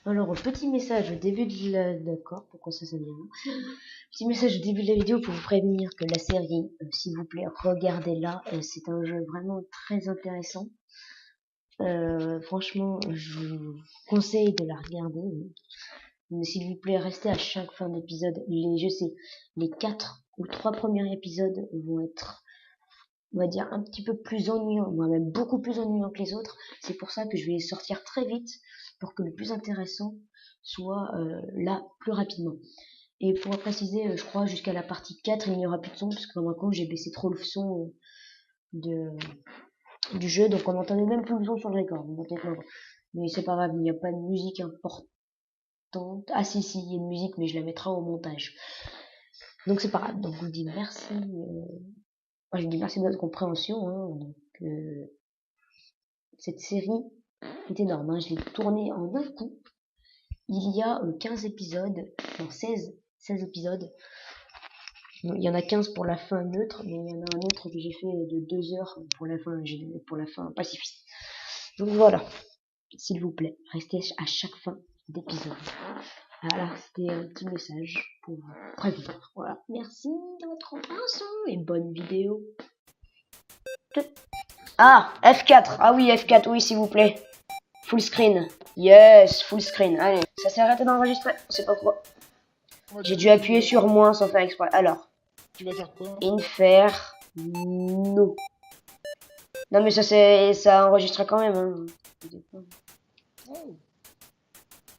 Alors, petit message au début de la... D'accord, pourquoi ça vient là? Petit message au début de la vidéo pour vous prévenir que la série, s'il vous plaît, regardez-la. C'est un jeu vraiment très intéressant. Franchement, je vous conseille de la regarder. Mais s'il vous plaît, restez à chaque fin d'épisode. Je sais, les 4 ou 3 premiers épisodes vont être, on va dire, un petit peu plus ennuyants, moi même beaucoup plus ennuyants que les autres. C'est pour ça que je vais les sortir très vite pour que le plus intéressant soit là plus rapidement. Et pour préciser, je crois jusqu'à la partie 4, il n'y aura plus de son, parce que maintenant j'ai baissé trop le son du jeu, donc on n'entendait même plus le son sur le record. Mais c'est pas grave, il n'y a pas de musique importante. Ah si, il y a une musique, mais je la mettrai au montage. Donc c'est pas grave, donc je vous dis merci. Je vous dis merci de votre compréhension. Donc, cette série est énorme, je l'ai tournée en un coup. Il y a 15 épisodes, non 16 épisodes. Il y en a 15 pour la fin neutre, mais il y en a un autre que j'ai fait de 2 heures pour la fin pacifiste. Donc voilà, s'il vous plaît, restez à chaque fin d'épisode. Voilà, c'était un petit message pour vous prévenir. Voilà, merci de votre compréhension et bonne vidéo. Ah, F4, ah oui, F4, oui, s'il vous plaît. Full screen, yes, full screen, allez. Ça s'est arrêté d'enregistrer, on sait pas pourquoi. J'ai dû appuyer sur moins sans faire exprès. Alors, tu vas faire quoi? Inferno. Non mais ça enregistre quand même. Hein.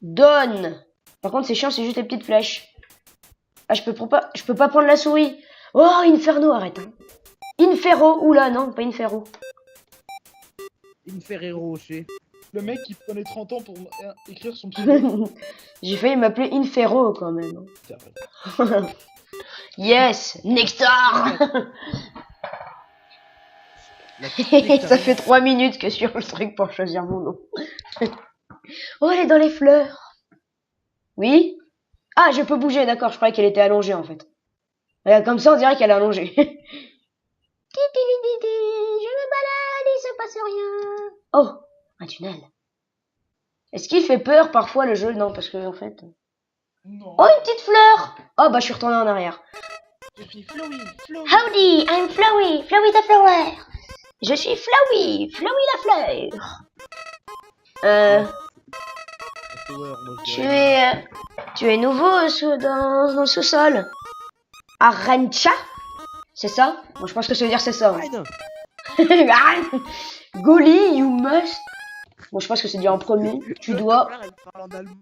Donne. Par contre c'est chiant, c'est juste les petites flèches. Ah je peux pas prendre la souris. Oh Inferno, arrête. Hein. Inferno, oula non, pas Inferno. Inferno, c'est. Le mec qui prenait 30 ans pour écrire son pseudo. J'ai failli m'appeler Inferno quand même. Yes, Nectar. Ça fait 3 minutes que je suis sur le truc pour choisir mon nom. Oh, elle est dans les fleurs. Oui? Ah, je peux bouger, d'accord, je croyais qu'elle était allongée en fait. Comme ça, on dirait qu'elle est allongée. Je me balade, il se passe rien. Oh, un tunnel. Est-ce qu'il fait peur parfois le jeu? Non, parce que en fait... Non. Oh, une petite fleur. Oh, bah je suis retournée en arrière. Je suis Flowey. Howdy, I'm Flowey, Flowey the flower. Je suis Flowey, Flowey la fleur. Tu es nouveau dans le sous-sol. Arancha? C'est ça? Bon, je pense que ça veut dire c'est ça. Hein. Goli, you must. Bon, je pense que c'est dit en premier. Tu dois...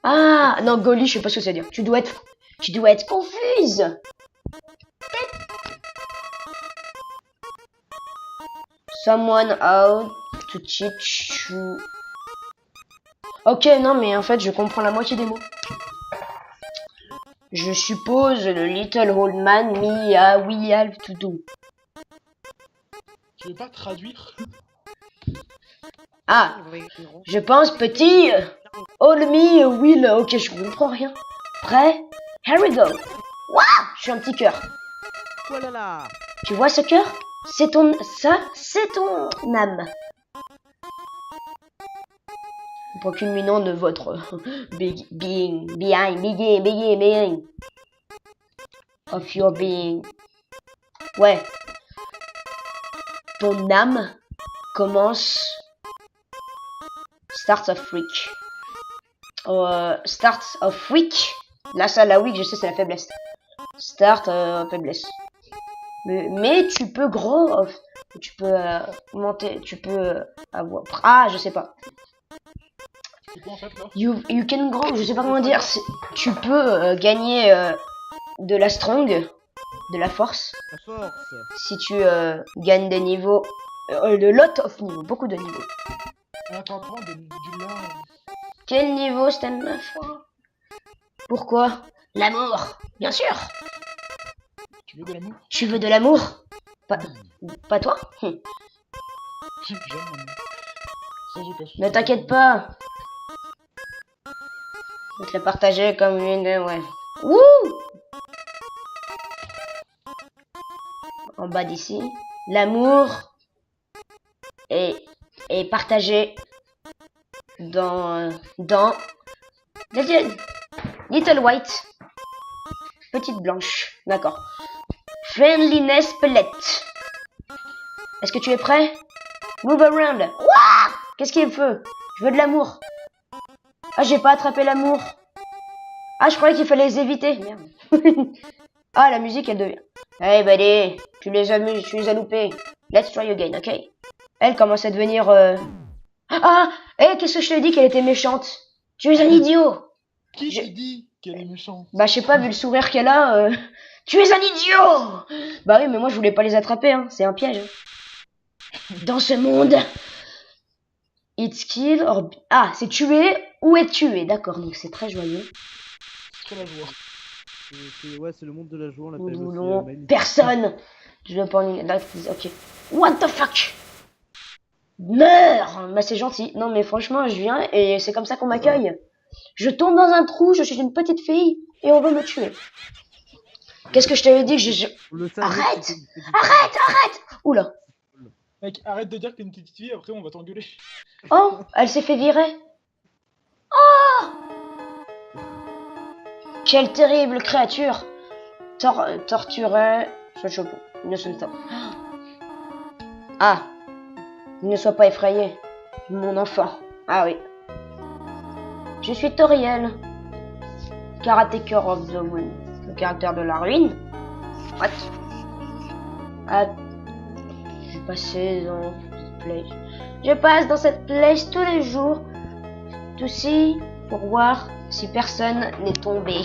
Ah, non, Goli, je sais pas ce que ça veut dire. Tu dois être confuse. Someone out to teach you. Ok, non, mais en fait, je comprends la moitié des mots. Je suppose le little old man we have to do. Tu veux pas traduire? Ah, je pense petit old me will. Ok, je comprends rien. Prêt? Here we go. Waouh, je suis un petit cœur. Voilà. Tu vois ce cœur? C'est ton âme. Pour culminant de votre being of your being. Ouais. Ton âme commence. Starts of week. Starts of week. Là, ça, la week, je sais, c'est la faiblesse. Start faiblesse. Mais tu peux grow. Tu peux monter. Tu peux avoir. Ah, je sais pas. Quoi, en fait, là? You can grow, je sais pas comment dire. Tu peux gagner de la strong, de la force. La force. Si tu gagnes des niveaux, de lot of niveaux, beaucoup de niveaux. Attends, du lin. Quel niveau, Stan 9? Pourquoi? L'amour, bien sûr. Tu veux de l'amour? Tu veux de l'amour? Pas toi? J'aime l'amour. Sans aucun souci. Ne t'inquiète pas. Je vais te le partager comme une... Ouais. Wouh! En bas d'ici. L'amour est partagé dans Little White. Petite blanche. D'accord. Friendliness Pellet. Est-ce que tu es prêt? Move around. Ouah! Qu'est-ce qu'il veut? Je veux de l'amour. Ah, j'ai pas attrapé l'amour. Ah, je croyais qu'il fallait les éviter. Merde. Ah, la musique, elle devient... Hey, buddy, tu les as loupés. Let's try again, ok? Elle commence à devenir... Ah! Qu'est-ce que je te dis qu'elle était méchante? Tu es un idiot! Qui te dit qu'elle est méchante? Bah, je sais pas, vu le sourire qu'elle a... Tu es un idiot! Bah oui, mais moi, je voulais pas les attraper, hein. C'est un piège. Dans ce monde... It's kill or... Ah, c'est tuer ou être tué. D'accord, donc c'est très joyeux. C'est la joie. Ouais, c'est le monde de la joie, on Nous l'appelle voulons aussi. personne. Je veux pas... Ok. What the fuck? Meurs! Bah c'est gentil. Non mais franchement, je viens et c'est comme ça qu'on m'accueille. Je tombe dans un trou, je suis une petite fille et on veut me tuer. Qu'est-ce que je t'avais dit que Arrête! Arrête! Oula. Mec, arrête de dire que t'es une petite fille, après on va t'engueuler. Oh, elle s'est fait virer. Oh! Quelle terrible créature. Torturée. Ah. Ne sois pas effrayé, mon enfant. Ah oui. Je suis Toriel, Caretaker of the Ruin, le caractère de la ruine. What? Ah, je passe dans cette place tous les jours, aussi pour voir si personne n'est tombé.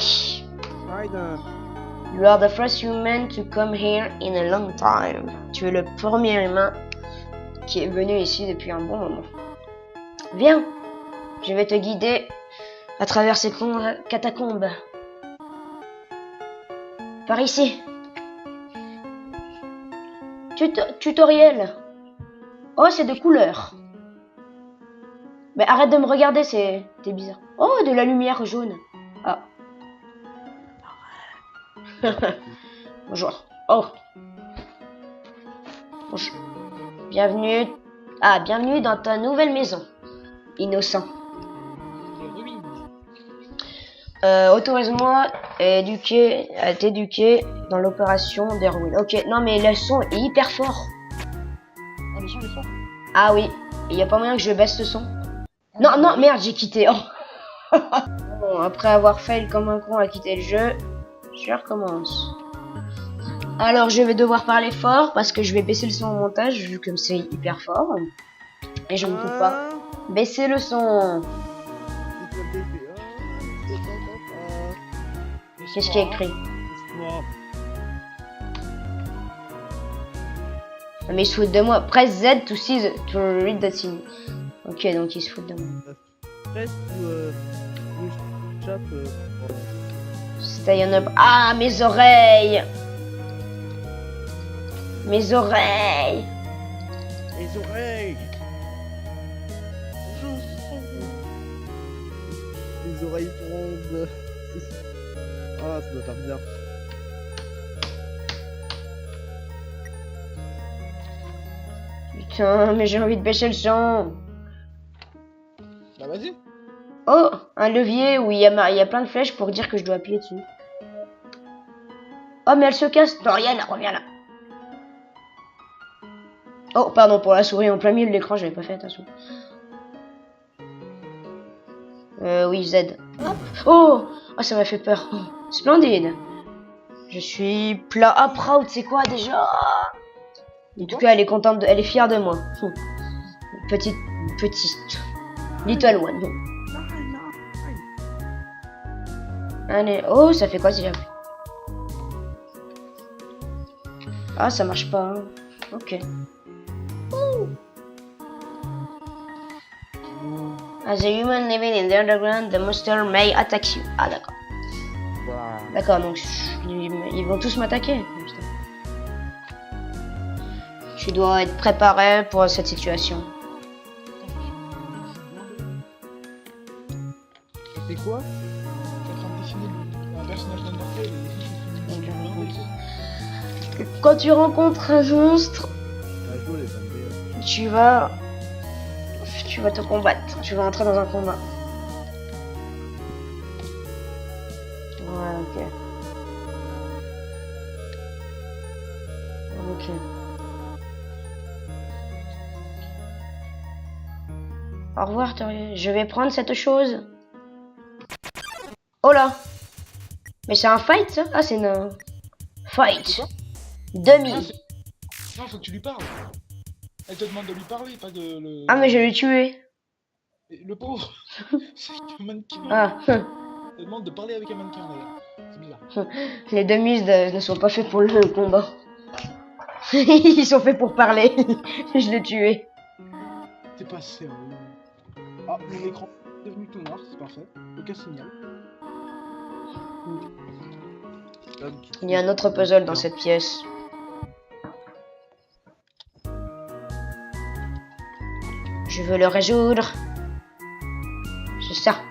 You are the first human to come here in a long time. Tu es le premier humain qui est venu ici depuis un bon moment. Viens, je vais te guider à travers ces catacombes. Par ici. Tutoriel. Oh, c'est de couleur. Mais arrête de me regarder, c'est bizarre. Oh, de la lumière jaune. Ah. Bonjour. Oh. Bonjour. Bienvenue dans ta nouvelle maison, innocent. Autorise-moi à t'éduquer dans l'opération des ruines. Ok, non mais le son est hyper fort. Ah, le son est fort. Ah oui, il y a pas moyen que je baisse le son. Non, merde, j'ai quitté. Oh. Bon, après avoir fail comme un con à quitter le jeu, je recommence. Alors je vais devoir parler fort parce que je vais baisser le son au montage vu que c'est hyper fort. Et je ne peux pas baisser le son. Qu'est-ce qui est écrit? Ah, mais ils se foutent de moi. Press Z to see to read the scene. Ok, donc ils se foutent de moi. Stay on up. Ah, mes oreilles! Mes oreilles! Les oreilles! Les oreilles tombent. Ah, ça doit faire bizarre. Putain, mais j'ai envie de baisser le son. Bah vas-y. Oh, un levier où il y a plein de flèches pour dire que je dois appuyer dessus. Oh, mais elle se casse. Dorian, reviens là. Oh, pardon, pour la souris en plein milieu de l'écran, j'avais pas fait attention. Oui, Z. Oh, ça m'a fait peur. Oh, splendide. Je suis proud, c'est quoi déjà? En tout cas, elle est contente, elle est fière de moi. Petite. Little one. Allez, oh, ça fait quoi si j'appuie? Ah, ça marche pas. Hein. Ok. As a human living in the underground, the monster may attack you. Ah, d'accord. Voilà. D'accord, donc ils vont tous m'attaquer. Tu dois être préparé pour cette situation. C'est quoi? Tu es en train de dessiner un personnage d'Undertale et Quand tu rencontres un monstre, tu vas te combattre. Tu vas entrer dans un combat. Ouais, ok. Ok. Au revoir, Toriel. Je vais prendre cette chose. Oh là! Mais c'est un fight, ça? Ah, c'est une... Fight! C'est quoi? Demi! Ah, non, faut que tu lui parles. Elle te demande de lui parler, pas de Ah, mais je l'ai tué. Le pauvre. C'est un mannequin. Ah, Elle demande de parler avec un mannequin d'ailleurs. C'est bizarre. les demis ne sont pas faits pour le combat. Ils sont faits pour parler. Je l'ai tué. T'es pas sérieux. Ah, mon écran est devenu tout noir, c'est parfait. Aucun signal. Il y a un autre puzzle dans cette pièce. Je veux le résoudre. C'est ça.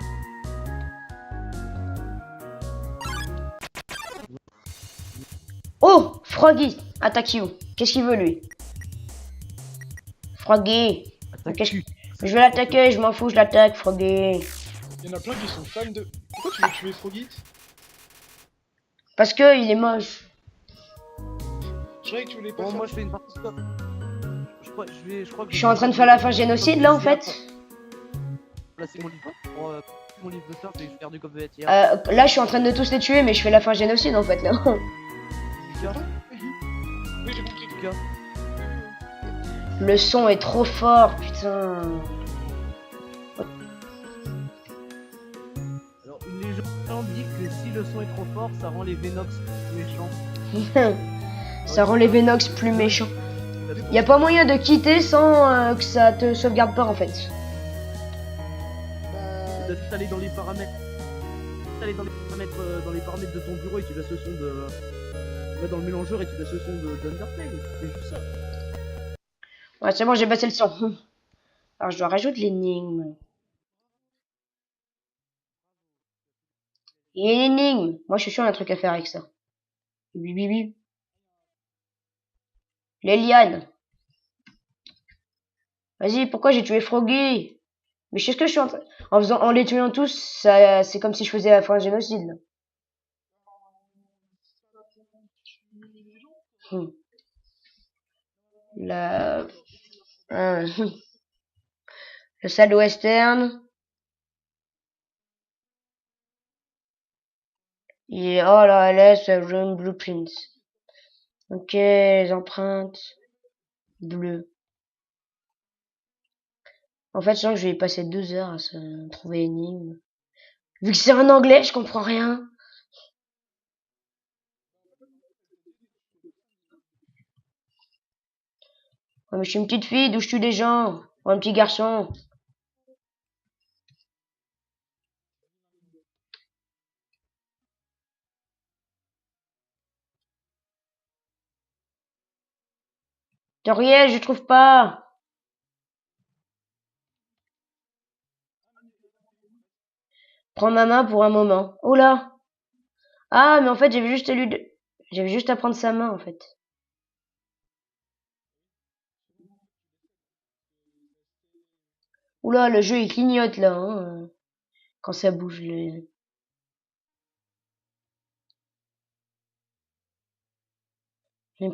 Oh, Froggy, attaque you. Qu'est-ce qu'il veut lui? Froggy. Qu'est-ce que... Je vais l'attaquer, je m'en fous, je l'attaque, Froggy. Il y en a plein qui sont fans de... Pourquoi tu veux tuer Froggy? Parce que il est moche. Je croyais que tu voulais pas Bon, faire... moi je fais une partie stop. Je crois que Je suis en train de faire la fin génocide là en fait. Là c'est mon livre. Mon livre de surf et je vais faire du coffre hier. Là je suis en train de tous les tuer mais je fais la fin génocide en fait là. Oui, j'ai compris. Lucas. Le son est trop fort, putain. Alors une légende dit que si le son est trop fort, ça rend les Venox méchants. Ça rend les Venox plus méchants. Y a pas moyen de quitter sans que ça te sauvegarde pas en fait. Tu dois juste aller dans les paramètres. Aller dans les paramètres de ton bureau et tu vas ce son de. Tu vas dans le mélangeur et tu vas ce son d'Undertale. C'est juste ça. Ouais, c'est bon, j'ai passé le son. Alors je dois rajouter l'énigme. Il y a une énigme. Moi je suis sûr, il y a un truc à faire avec ça. Bibi. Les lianes. Vas-y, pourquoi j'ai tué Froggy? Mais je sais ce que je suis en train... En les tuant tous, ça, c'est comme si je faisais la fin génocide, là. La... Le salle western. Et oh là, laisse jaune blueprint. Ok, les empreintes bleues. En fait, je sens que je vais y passer 2 heures à se trouver l'énigme. Vu que c'est en anglais, je comprends rien. Oh, mais je suis une petite fille, d'où je tue des gens. Ou un petit garçon. Toriel, je trouve pas. Prends ma main pour un moment. Oh là. Ah, mais en fait, j'avais juste à prendre sa main, en fait. Oula, le jeu il clignote là, hein, quand ça bouge. Les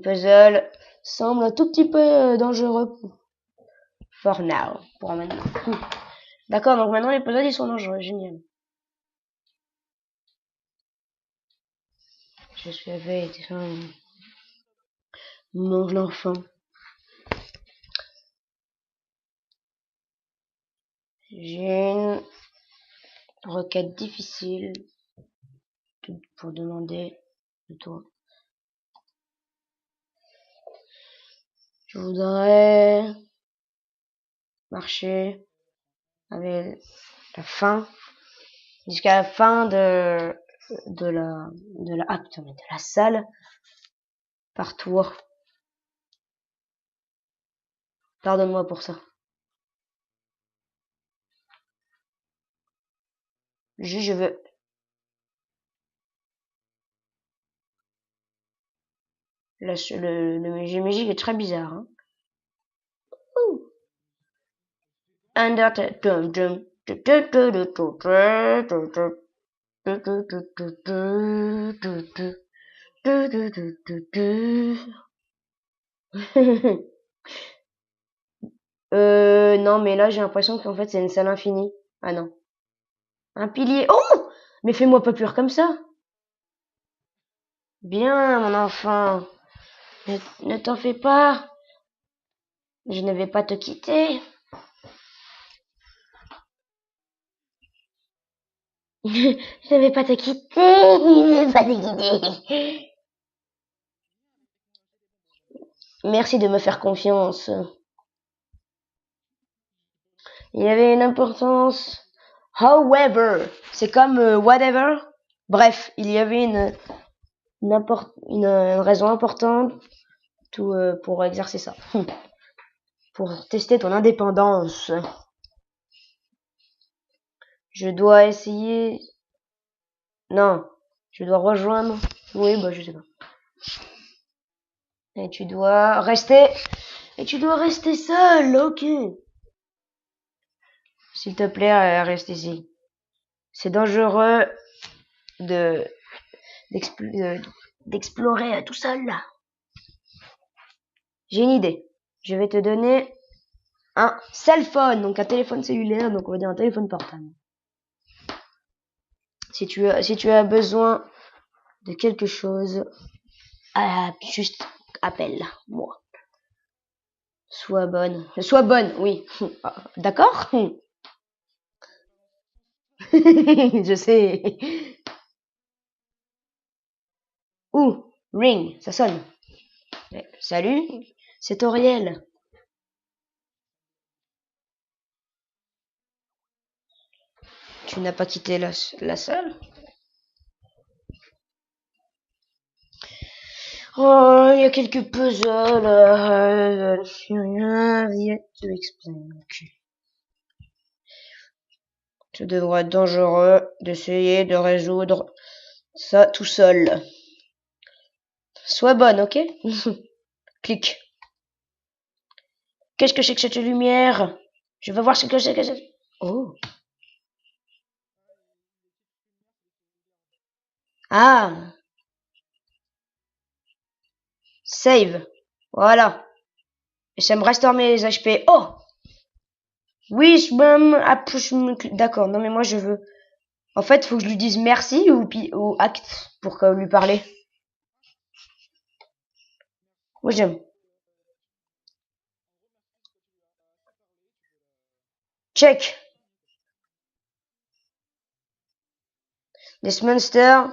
puzzles semblent un tout petit peu dangereux. For now, pour maintenant. D'accord, donc maintenant les puzzles ils sont dangereux, génial. Je suis avec mon enfant. J'ai une requête difficile pour demander de toi. Je voudrais marcher avec la fin jusqu'à la fin de la salle par toi. Pardonne-moi pour ça. Je veux. Le musique est très bizarre. Hein. Undertale. Non, mais là, j'ai l'impression qu'en fait, c'est une salle infinie. Ah non. Un pilier. Oh! Mais fais-moi pas peur comme ça. Bien, mon enfant. Ne t'en fais pas. Je ne vais pas te quitter. Je ne vais pas te quitter. Je ne vais pas te quitter. Merci de me faire confiance. Il y avait une importance. However, c'est comme whatever. Bref, il y avait une raison importante pour exercer ça. Pour tester ton indépendance. Je dois essayer. Non, je dois rejoindre. Oui, bah je sais pas. Et tu dois rester. Et tu dois rester seul, ok. S'il te plaît, reste ici. C'est dangereux d'explorer tout seul là. J'ai une idée. Je vais te donner un cell phone, donc un téléphone cellulaire, donc on va dire un téléphone portable. Si tu as besoin de quelque chose, juste appelle-moi. Sois bonne, oui. D'accord? Je sais. Ouh, ring, ça sonne. Salut, c'est Auriel. Tu n'as pas quitté la salle? Oh, il y a quelques puzzles. Yet to explain. Okay. Ça devrait être dangereux d'essayer de résoudre ça tout seul. Sois bonne, ok? Clique. Qu'est-ce que c'est que cette lumière? Je veux voir ce que c'est que c'est. Oh. Ah. Save. Voilà. Et ça me restaure mes HP. Oh. Oui, d'accord. Non mais moi je veux. En fait, faut que je lui dise merci ou acte pour lui parler. Moi j'aime. Check. This monster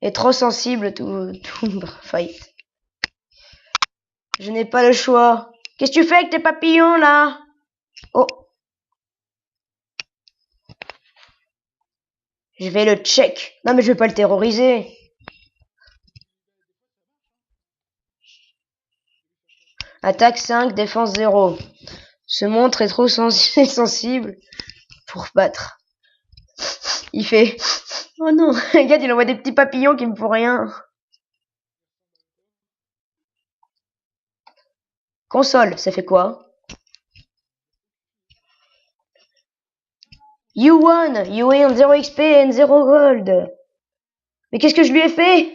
est trop sensible to fight. Je n'ai pas le choix. Qu'est-ce que tu fais avec tes papillons là? Oh. Je vais le check. Non mais je vais pas le terroriser. Attaque 5, défense 0. Ce monstre est trop sensible pour battre. Il fait... Oh non, regarde, il envoie des petits papillons qui me font rien. Console, ça fait quoi? You won! You win 0 XP and 0 gold. Mais qu'est-ce que je lui ai fait?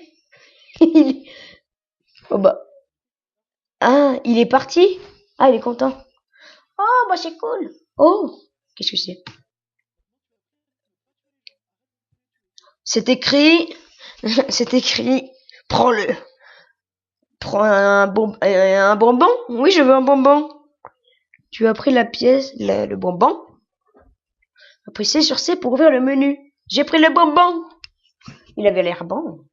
Oh bah... Ah, il est parti? Ah, il est content. Oh, bah c'est cool. Oh, qu'est-ce que c'est? C'est écrit... C'est écrit... Prends-le. Prends un bonbon? Oui, je veux un bonbon. Tu as pris la pièce, le bonbon. Appuyez sur C pour ouvrir le menu. J'ai pris le bonbon. Il avait l'air bon.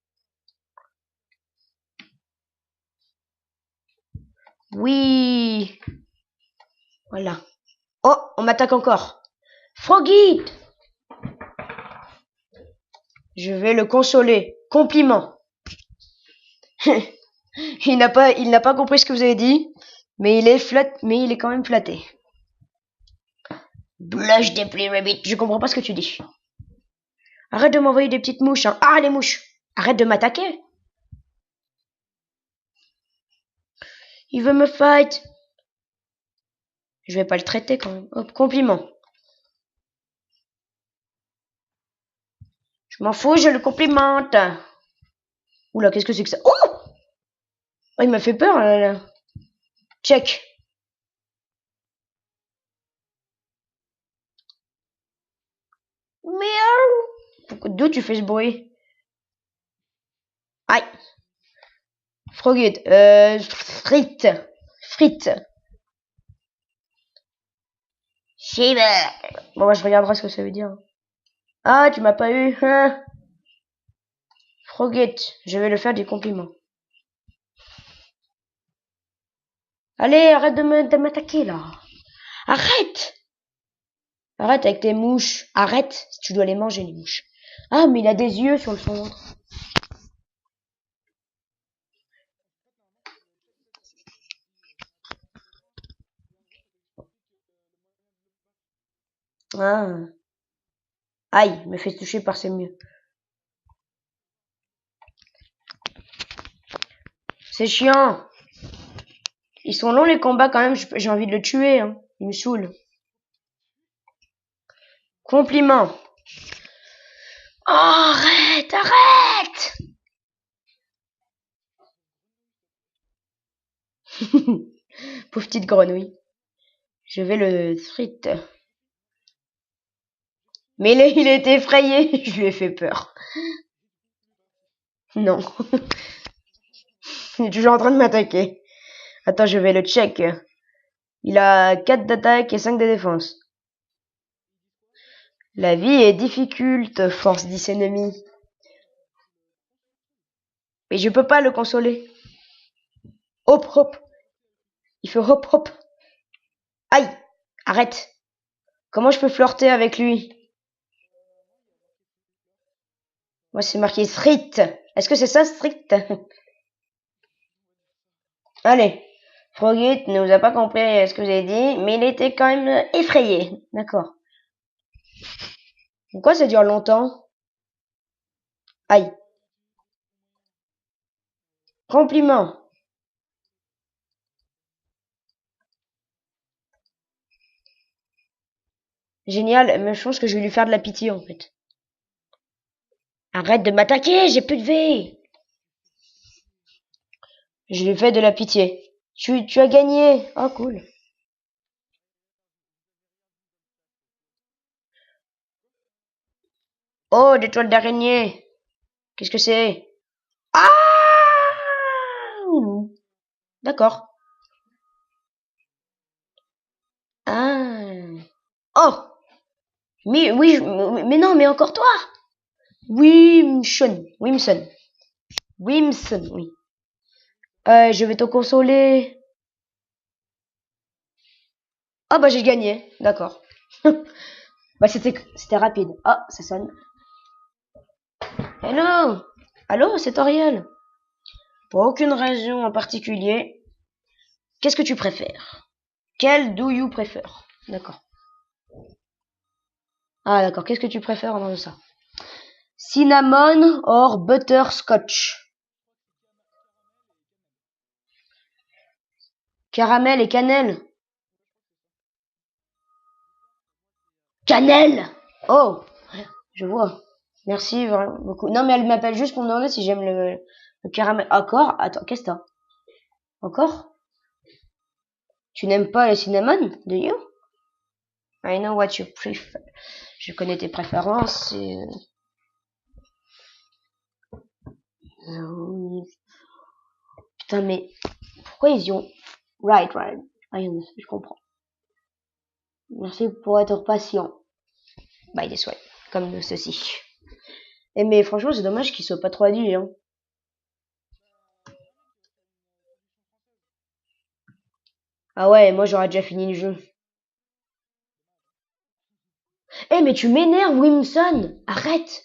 Oui. Voilà. Oh, on m'attaque encore. Froggy. Je vais le consoler. Compliment. Il n'a pas compris ce que vous avez dit, mais il est quand même flatté. Blush des Play Rabbit, je comprends pas ce que tu dis. Arrête de m'envoyer des petites mouches, hein. Ah, les mouches. Arrête de m'attaquer. Il veut me fight. Je vais pas le traiter quand même. Hop, compliment. Je m'en fous, je le complimente. Oula, qu'est-ce que c'est que ça? Oh, oh, il m'a fait peur, là. Check. Miaou. D'où tu fais ce bruit? Aïe. Frogget. Frites. Frites. Shiver. Bon, bah, je regarderai ce que ça veut dire. Ah, tu m'as pas eu. Hein. Frogget. Je vais le faire des compliments. Allez, arrête de m'attaquer, là. Arrête. Arrête avec tes mouches. Arrête. Tu dois les manger, les mouches. Ah, mais il a des yeux sur son ventre. Ah. Aïe, me fait toucher par ses mieux. C'est chiant. Ils sont longs les combats quand même, j'ai envie de le tuer. Hein. Il me saoule. Compliment. Oh, arrête, arrête. Pauvre petite grenouille. Je vais le frite. Mais il est effrayé. Je lui ai fait peur. Non. Il est toujours en train de m'attaquer. Attends, je vais le check. Il a 4 d'attaque et 5 de défense. La vie est difficile, force 10 ennemis. Mais je peux pas le consoler. Hop, hop. Il fait hop, hop. Aïe. Arrête. Comment je peux flirter avec lui? Moi, c'est marqué strict. Est-ce que c'est ça, strict? Allez. Frogget ne vous a pas compris ce que vous avez dit, mais il était quand même effrayé. D'accord. Pourquoi ça dure longtemps? Aïe. Compliment. Génial, mais je pense que je vais lui faire de la pitié en fait. Arrête de m'attaquer, j'ai plus de vie. Je lui fais de la pitié. Tu as gagné. Oh cool. Oh, des toiles d'araignée. Qu'est-ce que c'est? Ah! D'accord. Ah. Oh! Mais oui, mais non, mais encore toi! Wimson. Wimson, oui. Je vais te consoler. Ah bah j'ai gagné, d'accord. Bah c'était rapide. Ah, ça sonne. Hello! Allô, c'est Toriel. Pour aucune raison en particulier. Qu'est-ce que tu préfères? Quel do you préfères? D'accord. Ah d'accord, qu'est-ce que tu préfères en de ça? Cinnamon or butterscotch? Caramel et cannelle? Cannelle! Oh! Je vois. Merci vraiment beaucoup. Non mais elle m'appelle juste pour me demander si j'aime le caramel. Encore? Attends, qu'est-ce que t'as? Encore? Tu n'aimes pas le cinnamon? Do you? I know what you prefer. Je connais tes préférences et... Putain, mais pourquoi ils y ont... Right. Je comprends. Merci pour être patient. By this way. Comme ceci. Et mais franchement, c'est dommage qu'il soit pas traduit, hein. Ah ouais, moi j'aurais déjà fini le jeu. Eh mais tu m'énerves, Wimson! Arrête!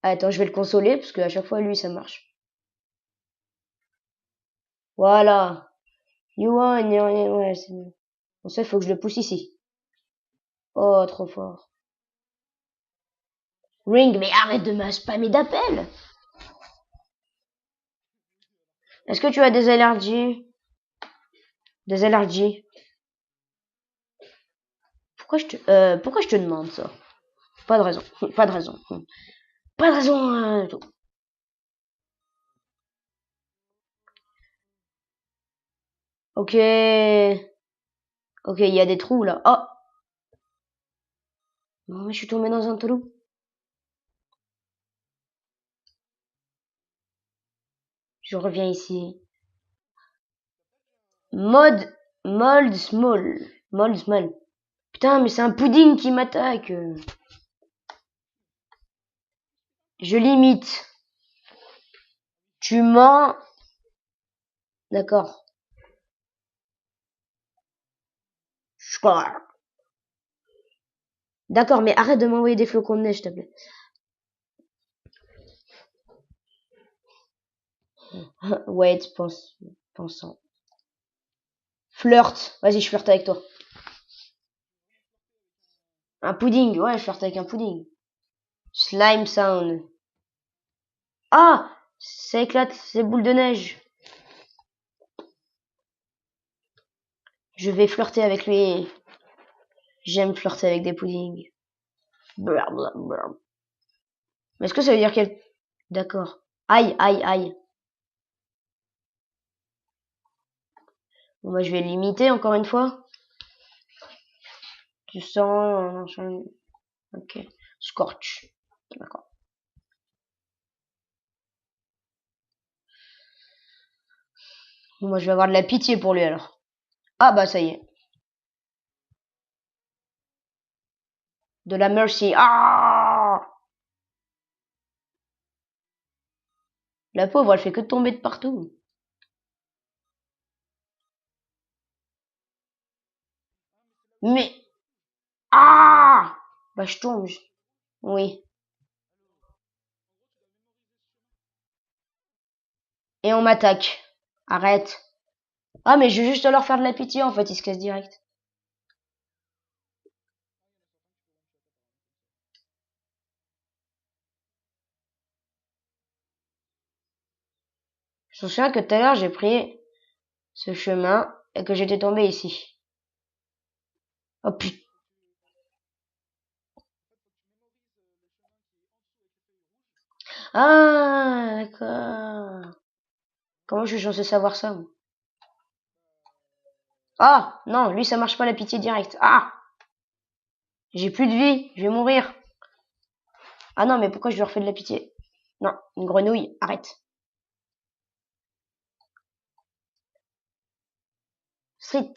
Attends, je vais le consoler, parce qu'à chaque fois, lui, ça marche. Voilà. You won, ouais, c'est bon. Bon, ça, il faut que je le pousse ici. Oh, trop fort. Ring, mais arrête de me spammer d'appels! Est-ce que tu as des allergies? Des allergies? Pourquoi je te demande ça? Pas de raison. Pas de raison. Pas de raison. Ok. Ok, il y a des trous là. Oh. Non, je suis tombé dans un trou. Je reviens ici. Mold small. Mold small. Putain, mais c'est un pudding qui m'attaque. Je limite. Tu mens. D'accord. D'accord, mais arrête de m'envoyer des flocons de neige, s'il te plaît. Wait, pensant. Flirt. Vas-y, je flirte avec toi. Un pudding. Ouais, je flirte avec un pudding. Slime sound. Ah! Ça éclate, ces boules de neige. Je vais flirter avec lui. J'aime flirter avec des puddings. Blablabla. Mais est-ce que ça veut dire qu'elle... D'accord. Aïe, aïe, aïe. Bon, moi, je vais limiter encore une fois. Tu sens... Ok. Scorch. D'accord. Bon, moi, je vais avoir de la pitié pour lui, alors. Ah, bah, ça y est. De la mercy. Ah! La pauvre, elle fait que de tomber de partout. Mais... Ah! Bah, je tombe. Oui. Et on m'attaque. Arrête. Ah, mais je vais juste leur faire de la pitié, en fait. Ils se cassent direct. Je me souviens que tout à l'heure, j'ai pris ce chemin et que j'étais tombé ici. Oh putain. Ah, d'accord. Comment je suis censé savoir ça, moi? Ah, non, lui, ça marche pas la pitié directe. Ah! J'ai plus de vie, je vais mourir. Ah non, mais pourquoi je lui refais de la pitié? Non, une grenouille, arrête. Street.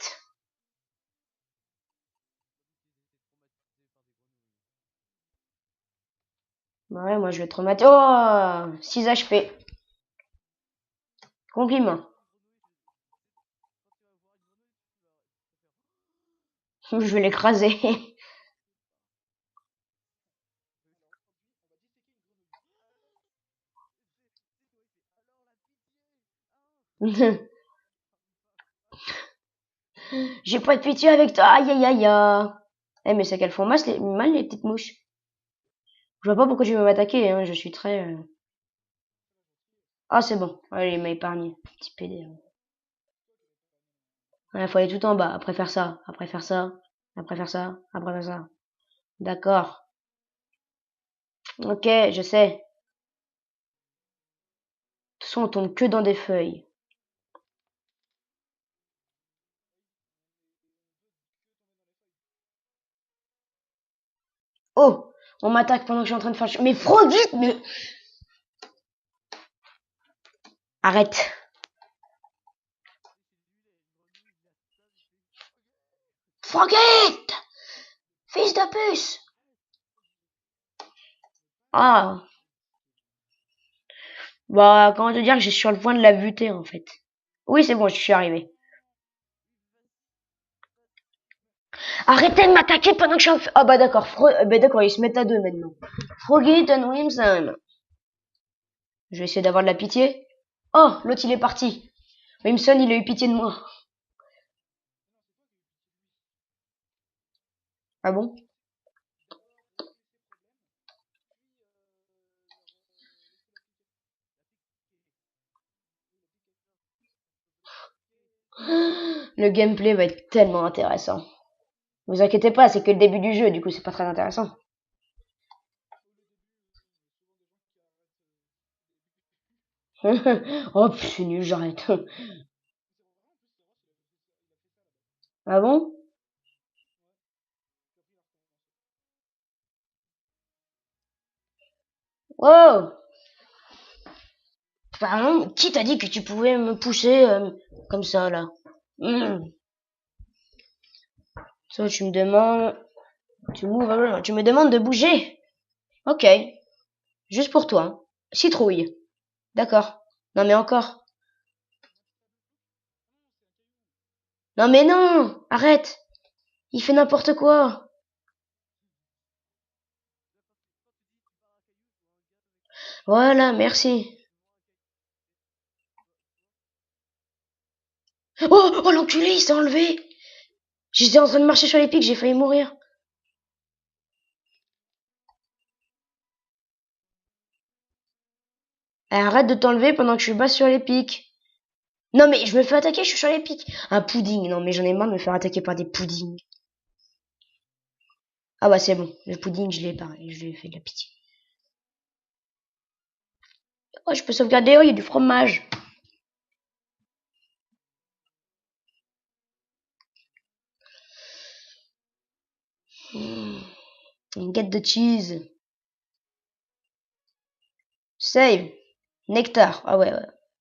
Bah ouais, moi je vais traumatiser. Oh! 6 HP. Compliment. Je vais l'écraser. J'ai pas de pitié avec toi. Aïe aïe aïe aïe. Eh, mais c'est qu'elles font mal les petites mouches. Je vois pas pourquoi tu veux m'attaquer, hein. Je suis très... Ah, c'est bon. Allez, il m'a épargné. Petit PD. Ouais, faut aller tout en bas. Après faire ça. Après faire ça. Après faire ça. Après faire ça. D'accord. Ok, je sais. De toute façon, on tombe que dans des feuilles. Oh! On m'attaque pendant que je suis en train de faire... Mais Froggy, mais... Arrête. Froggy! Fils de puce! Ah. Bah, comment te dire que j'ai sur le point de la buter, en fait. Oui, c'est bon, je suis arrivé. Arrêtez de m'attaquer pendant que je suis en... Ah bah d'accord, bah d'accord, ils se mettent à deux maintenant. Froggy and Wilson. Je vais essayer d'avoir de la pitié. Oh, l'autre il est parti. Wilson, il a eu pitié de moi. Ah bon? Le gameplay va être tellement intéressant. Vous inquiétez pas, c'est que le début du jeu, du coup c'est pas très intéressant. Oh, c'est nul, j'arrête. Ah bon? Wow! Pardon, qui t'a dit que tu pouvais me pousser comme ça, là? Ça, tu me demandes... Tu me demandes de bouger? Ok. Juste pour toi. Hein. Citrouille. D'accord. Non, mais encore. Non, mais non! Arrête! Il fait n'importe quoi! Voilà, merci. Oh, oh l'enculé, il s'est enlevé. J'étais en train de marcher sur les pics, j'ai failli mourir. Arrête de t'enlever pendant que je suis bas sur les pics. Non mais je me fais attaquer, je suis sur les pics. Un pudding, non mais j'en ai marre de me faire attaquer par des puddings. Ah bah c'est bon, le pudding je l'ai pas, je lui ai fait de la pitié. Oh, je peux sauvegarder, oh, il y a du fromage. Une gâte de cheese. Save. Nectar. Ah ouais,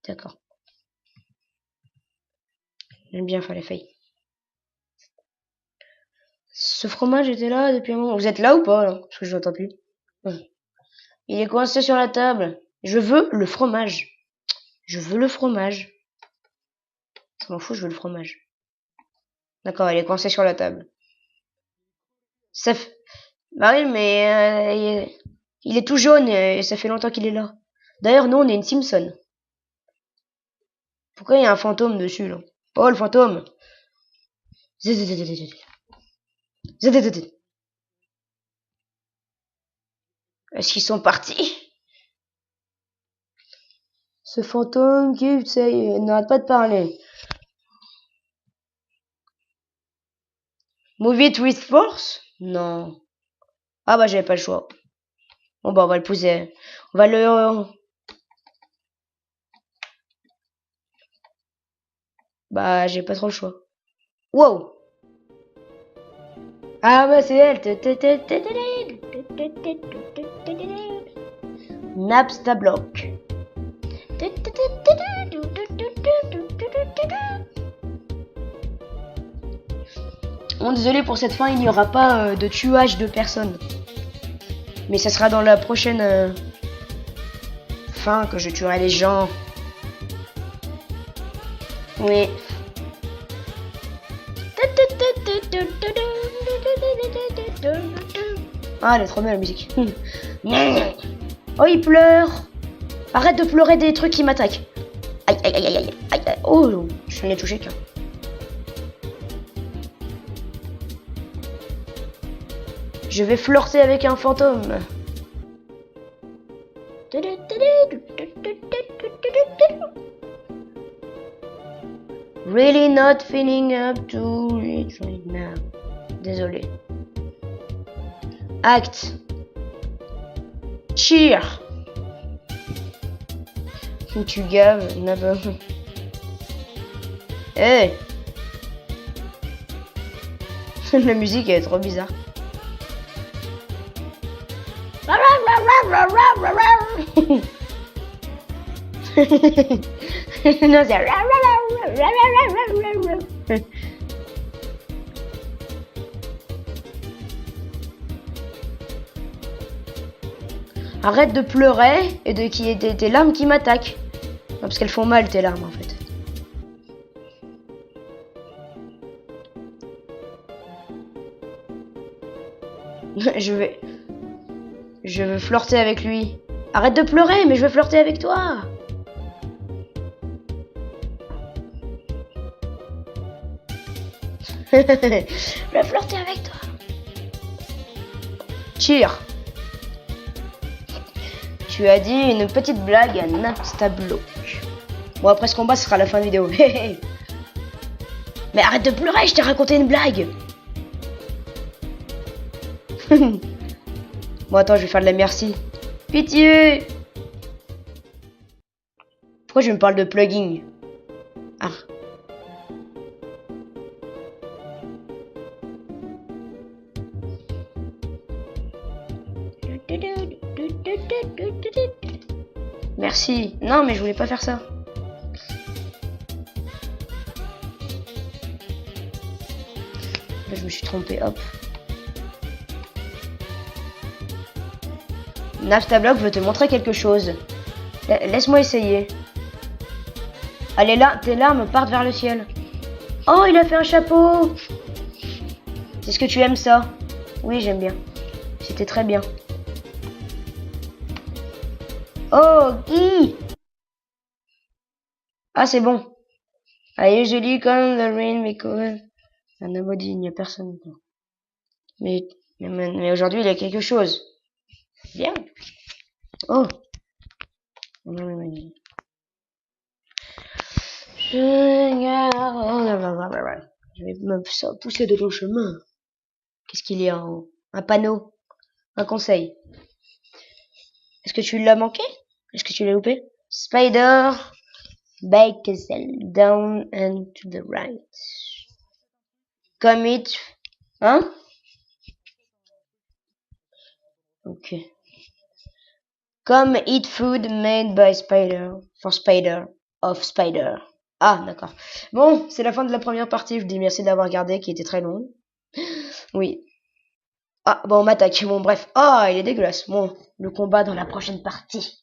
d'accord. J'aime bien faire les feuilles. Ce fromage était là depuis un moment. Vous êtes là ou pas là? Parce que je n'entends plus. Il est coincé sur la table. Je veux le fromage. Je veux le fromage. Je m'en fous, je veux le fromage. D'accord, il est coincé sur la table. Ça fait... Bah oui, mais il est tout jaune et ça fait longtemps qu'il est là. D'ailleurs, nous, on est une Simpson. Pourquoi il y a un fantôme dessus, là? Oh, le fantôme! Est-ce qu'ils sont partis? Ce fantôme qui, tu sais, n'arrête pas de parler. Move it with force? Non. Ah bah j'avais pas le choix. Bon bah on va le pousser. On va le... Bah j'ai pas trop le choix. Wow! Ah bah c'est elle! Napsta block. Bon, désolé pour cette fin, il n'y aura pas de tuage de personnes. Mais ça sera dans la prochaine fin que je tuerai les gens. Oui. Ah, elle est trop belle la musique. Oh, il pleure. Arrête de pleurer des trucs qui m'attaquent. Aïe, aïe, aïe, aïe, aïe, aïe. Oh, je n'ai touché qu'un. Je vais flirter avec un fantôme. Really not feeling up to it right now. Désolé. Act. Cheer. Tu gaves, n'importe. Hey. La musique elle est trop bizarre. Non, c'est... Arrête de pleurer et de qu'il y ait tes larmes qui m'attaquent. Non, parce qu'elles font mal tes larmes en fait. Je veux flirter avec lui. Arrête de pleurer, mais je veux flirter avec toi. Je veux flirter avec toi. Cheer. Tu as dit une petite blague à Napsta Block. Bon, après ce combat, ce sera la fin de vidéo. Mais arrête de pleurer, je t'ai raconté une blague. Bon, attends, je vais faire de la merci. Pitié. Pourquoi je me parle de plugin? Ah. Merci. Non, mais je voulais pas faire ça. Là, je me suis trompé. Hop. Naftablock veut te montrer quelque chose. Laisse-moi essayer. Allez là, tes larmes partent vers le ciel. Oh, il a fait un chapeau. C'est ce que tu aimes ça? Oui, j'aime bien. C'était très bien. Oh, qui? Ah, c'est bon. I usually come the rain because nobody, il n'y a personne. Mais aujourd'hui, il y a quelque chose. Bien. Oh. Je vais me pousser de ton chemin. Qu'est-ce qu'il y a en haut? Un panneau. Un conseil. Est-ce que tu l'as manqué? Est-ce que tu l'as loupé? Spider. Bake down and to the right. Commit. Hein? Ok. Come eat food made by Spider. For Spider. Of Spider. Ah, d'accord. Bon, c'est la fin de la première partie. Je vous dis merci d'avoir regardé, qui était très long. Oui. Ah, bon, on m'attaque. Bon, bref. Ah, il est dégueulasse. Bon, le combat dans la prochaine partie.